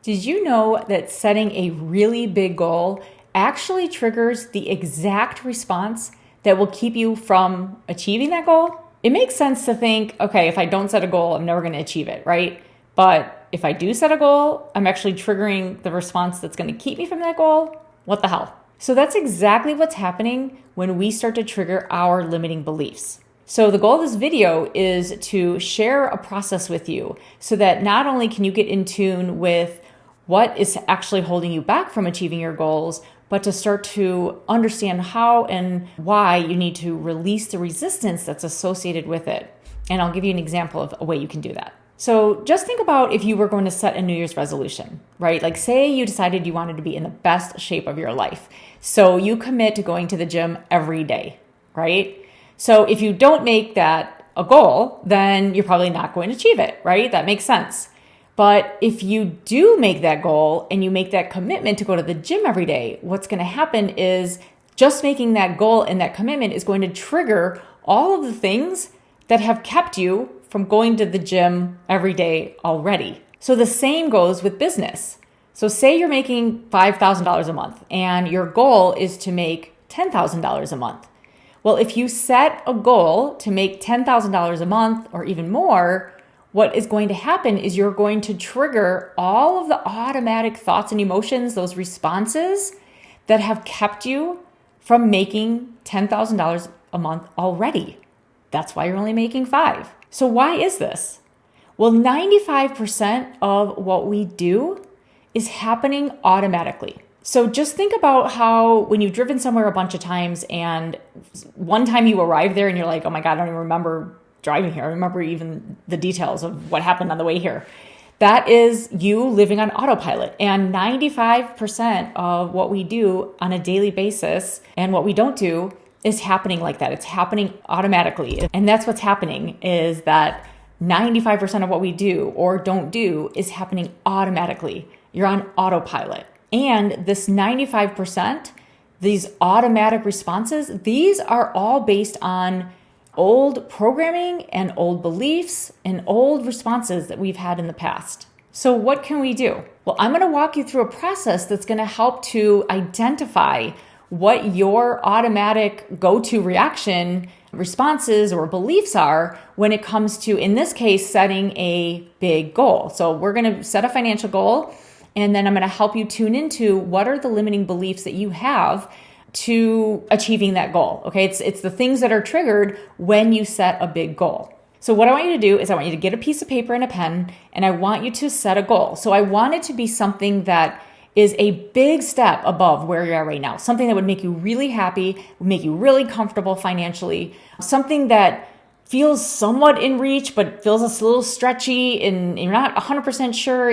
Did you know that setting a really big goal actually triggers the exact response that will keep you from achieving that goal? It makes sense to think, okay, if I don't set a goal, I'm never going to achieve it, right? But if I do set a goal, I'm actually triggering the response that's going to keep me from that goal. What the hell? So that's exactly what's happening when we start to trigger our limiting beliefs. So the goal of this video is to share a process with you so that not only can you get in tune with what is actually holding you back from achieving your goals, but to start to understand how and why you need to release the resistance that's associated with it. And I'll give you an example of a way you can do that. So just think about if you were going to set a New Year's resolution, right? Like say you decided you wanted to be in the best shape of your life. So you commit to going to the gym every day, right? So if you don't make that a goal, then you're probably not going to achieve it, right? That makes sense. But if you do make that goal and you make that commitment to go to the gym every day, what's going to happen is just making that goal and that commitment is going to trigger all of the things that have kept you from going to the gym every day already. So the same goes with business. So say you're making $5,000 a month and your goal is to make $10,000 a month. Well, if you set a goal to make $10,000 a month or even more, what is going to happen is you're going to trigger all of the automatic thoughts and emotions, those responses that have kept you from making $10,000 a month already. That's why you're only making $5,000. So why is this? Well, 95% of what we do is happening automatically. So just think about how when you've driven somewhere a bunch of times and one time you arrive there and you're like, oh my God, I don't even remember driving here. I remember even the details of what happened on the way here. That is you living on autopilot. And 95% of what we do on a daily basis and what we don't do is happening like that. It's happening automatically. And that's what's happening is that 95% of what we do or don't do is happening automatically. You're on autopilot. And this 95%, these automatic responses, these are all based on old programming and old beliefs and old responses that we've had in the past. So what can we do? Well, I'm going to walk you through a process that's going to help to identify what your automatic go-to reaction responses or beliefs are when it comes to, in this case, setting a big goal. So we're going to set a financial goal, and then I'm going to help you tune into what are the limiting beliefs that you have to achieving that goal. Okay, it's the things that are triggered when you set a big goal. So what I want you to do is I want you to get a piece of paper and a pen, and I want you to set a goal. So I want it to be something that is a big step above where you are right now, something that would make you really happy, would make you really comfortable financially, something that feels somewhat in reach, but feels a little stretchy and you're not 100% sure.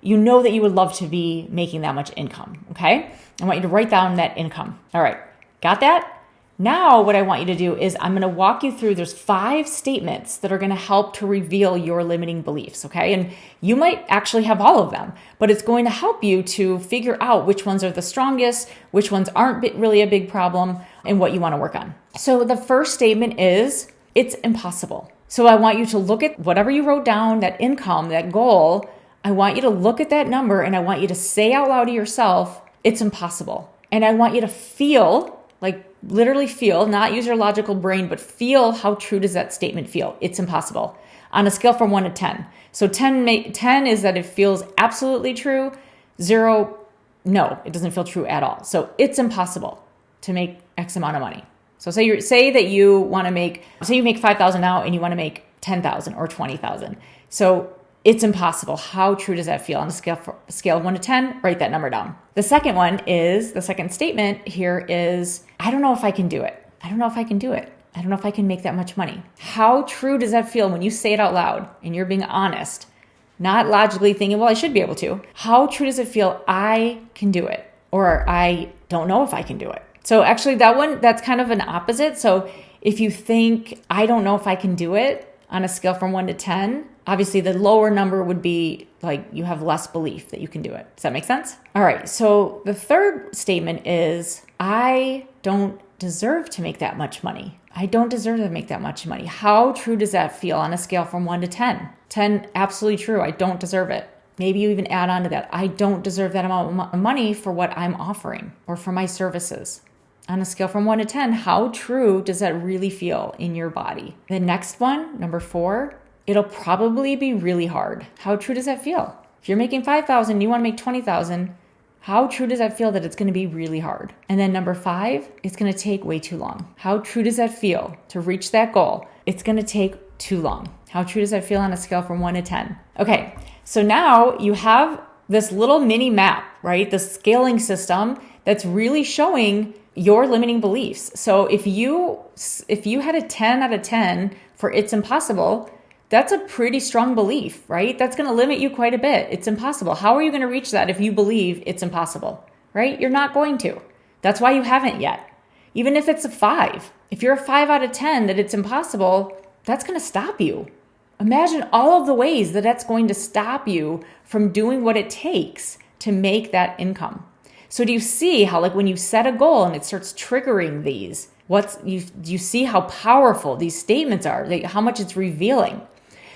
You know that you would love to be making that much income, okay? I want you to write down that income. All right, got that? Now what I want you to do is I'm going to walk you through, there's 5 statements that are going to help to reveal your limiting beliefs, okay? And you might actually have all of them, but it's going to help you to figure out which ones are the strongest, which ones aren't really a big problem, and what you want to work on. So the first statement is, it's impossible. So I want you to look at whatever you wrote down, that income, that goal. I want you to look at that number and I want you to say out loud to yourself, it's impossible. And I want you to feel, like literally feel, not use your logical brain, but feel how true does that statement feel? It's impossible. On a scale from 1 to 10. So 10 is that it feels absolutely true. 0, no, it doesn't feel true at all. So it's impossible to make X amount of money. So say that you want to make, say you make 5,000 now and you want to make 10,000 or 20,000. So it's impossible. How true does that feel? On a scale of 1 to 10, write that number down. The second statement here is, I don't know if I can do it. I don't know if I can do it. I don't know if I can make that much money. How true does that feel when you say it out loud and you're being honest, not logically thinking, well, I should be able to. How true does it feel? I can do it, or I don't know if I can do it. So actually that's kind of an opposite. So if you think, I don't know if I can do it on a scale from 1 to 10, obviously the lower number would be like you have less belief that you can do it. Does that make sense? All right. So the third statement is, I don't deserve to make that much money. I don't deserve to make that much money. How true does that feel on a scale from 1 to 10? 10, absolutely true. I don't deserve it. Maybe you even add on to that, I don't deserve that amount of money for what I'm offering or for my services. On a scale from 1 to 10, how true does that really feel in your body? The next one, number 4, it'll probably be really hard. How true does that feel? If you're making $5,000 and you want to make $20,000, how true does that feel that it's going to be really hard? And then number 5, it's going to take way too long. How true does that feel to reach that goal? It's going to take too long. How true does that feel on a scale from 1 to 10? Okay, so now you have this little mini map, right? The scaling system that's really showing your limiting beliefs. So if you had a 10 out of 10 for it's impossible, that's a pretty strong belief, right? That's going to limit you quite a bit. It's impossible. How are you going to reach that if you believe it's impossible, right? You're not going to. That's why you haven't yet. Even if it's a 5, if you're a 5 out of 10 that it's impossible, that's going to stop you. Imagine all of the ways that that's going to stop you from doing what it takes to make that income. So do you see how, like, when you set a goal and it starts triggering these, you see how powerful these statements are, how much it's revealing?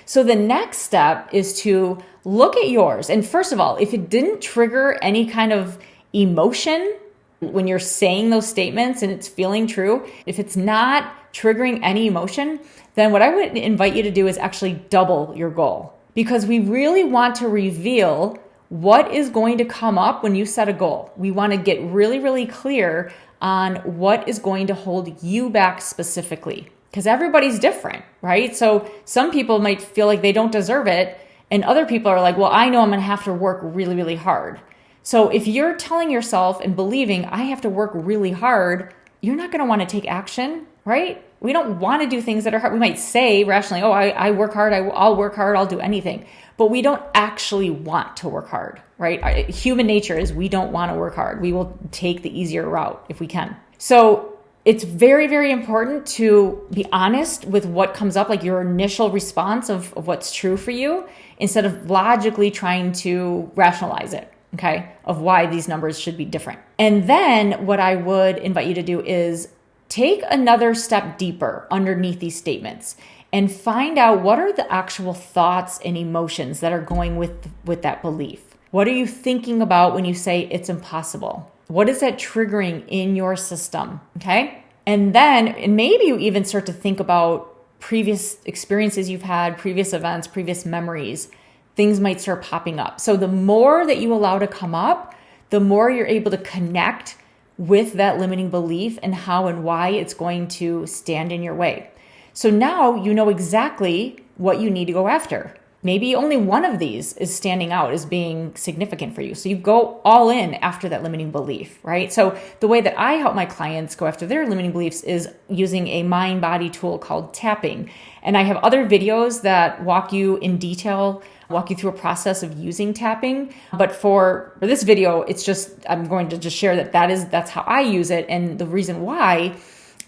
So the next step is to look at yours. And first of all, if it didn't trigger any kind of emotion when you're saying those statements and it's feeling true, if it's not triggering any emotion, then what I would invite you to do is actually double your goal, because we really want to reveal what is going to come up when you set a goal. We want to get really, really clear on what is going to hold you back specifically, because everybody's different, right? So some people might feel like they don't deserve it, and other people are like, well, I know I'm going to have to work really, really hard. So if you're telling yourself and believing I have to work really hard, you're not going to want to take action, right? We don't want to do things that are hard. We might say rationally, oh, I work hard, I'll work hard, I'll do anything. But we don't actually want to work hard, right? Human nature is we don't want to work hard. We will take the easier route if we can. So it's very, very important to be honest with what comes up, like your initial response of what's true for you, instead of logically trying to rationalize it, okay, of why these numbers should be different. And then what I would invite you to do is take another step deeper underneath these statements and find out what are the actual thoughts and emotions that are going with that belief. What are you thinking about when you say it's impossible? What is that triggering in your system? Okay. And maybe you even start to think about previous experiences you've had, previous events, previous memories. Things might start popping up. So the more that you allow to come up, the more you're able to connect with that limiting belief and how and why it's going to stand in your way. So now you know exactly what you need to go after. Maybe only one of these is standing out as being significant for you. So you go all in after that limiting belief, right? So the way that I help my clients go after their limiting beliefs is using a mind-body tool called tapping. And I have other videos that walk you in detail, walk you through a process of using tapping. But for this video, it's just, I'm going to just share that's how I use it. And the reason why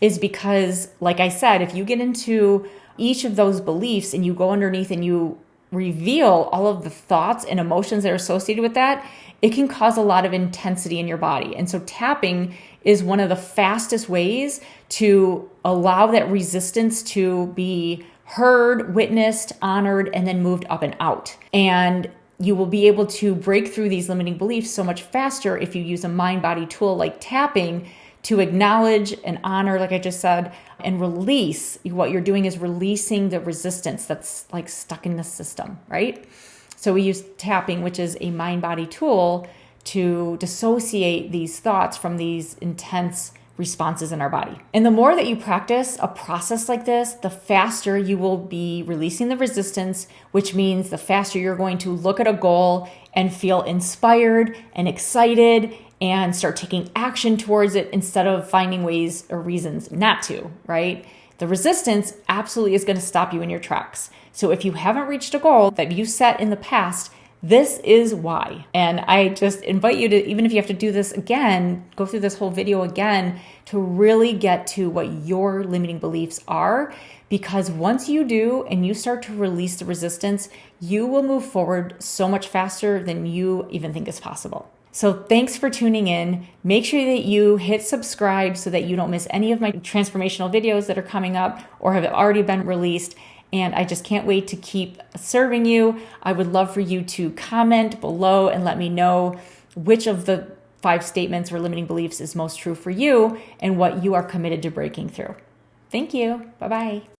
is because, like I said, if you get into each of those beliefs and you go underneath and you reveal all of the thoughts and emotions that are associated with that, it can cause a lot of intensity in your body. And so tapping is one of the fastest ways to allow that resistance to be heard, witnessed, honored, and then moved up and out. And you will be able to break through these limiting beliefs so much faster if you use a mind-body tool like tapping to acknowledge and honor, like I just said, and release. What you're doing is releasing the resistance that's like stuck in the system, right? So we use tapping, which is a mind-body tool, to dissociate these thoughts from these intense responses in our body. And the more that you practice a process like this, the faster you will be releasing the resistance, which means the faster you're going to look at a goal and feel inspired and excited and start taking action towards it instead of finding ways or reasons not to, right? The resistance absolutely is going to stop you in your tracks. So if you haven't reached a goal that you set in the past, this is why. And I just invite you to, even if you have to do this again, go through this whole video again to really get to what your limiting beliefs are. Because once you do and you start to release the resistance, you will move forward so much faster than you even think is possible. So thanks for tuning in. Make sure that you hit subscribe so that you don't miss any of my transformational videos that are coming up or have already been released. And I just can't wait to keep serving you. I would love for you to comment below and let me know which of the 5 statements or limiting beliefs is most true for you and what you are committed to breaking through. Thank you. Bye-bye.